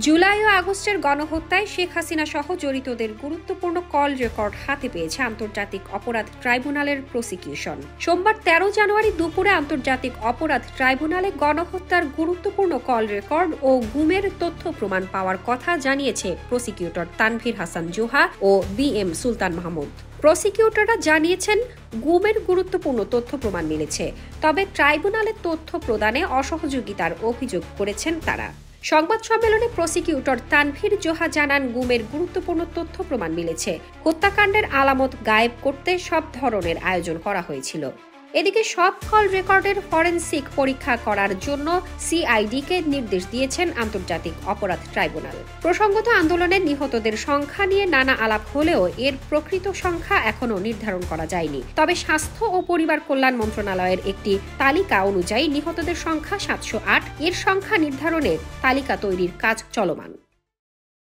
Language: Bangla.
জুলাই ও আগস্টের গণহত্যায় শেখ হাসিনা সহ জড়িতদের গুরুত্বপূর্ণ কল রেকর্ড হাতে পেয়েছে আন্তর্জাতিক অপরাধ ট্রাইব্যুনালের প্রসিকিউশন। সোমবার ১৩ জানুয়ারি দুপুরে আন্তর্জাতিক অপরাধ ট্রাইব্যুনালে গণহত্যার গুরুত্বপূর্ণ কল রেকর্ড ও গুমের তথ্য প্রমাণ পাওয়ার কথা জানিয়েছে প্রসিকিউটর তানভীর হাসান জোহা ও BM সুলতান মাহমুদ। প্রসিকিউটররা জানিয়েছেন, গুমের গুরুত্বপূর্ণ তথ্য প্রমাণ মিলেছে, তবে ট্রাইব্যুনালের তথ্য প্রদানে অসহযোগিতার অভিযোগ করেছেন তারা। সংবাদ সম্মেলনে প্রসিকিউটর তানভীর জোহা জানান, গুমের গুরুত্বপূর্ণ তথ্য প্রমাণ মিলেছে। হত্যাকাণ্ডের আলামত গায়েব করতে সব ধরনের আয়োজন করা হয়েছিল। এদিকে সব কল রেকর্ডের ফরেনসিক পরীক্ষা করার জন্য CID-কে নির্দেশ দিয়েছেন আন্তর্জাতিক অপরাধ ট্রাইব্যুনাল। প্রসঙ্গত, আন্দোলনের নিহতদের সংখ্যা নিয়ে নানা আলাপ হলেও এর প্রকৃত সংখ্যা এখনও নির্ধারণ করা যায়নি। তবে স্বাস্থ্য ও পরিবার কল্যাণ মন্ত্রণালয়ের একটি তালিকা অনুযায়ী নিহতদের সংখ্যা ৭০৮। এর সংখ্যা নির্ধারণে তালিকা তৈরির কাজ চলমান।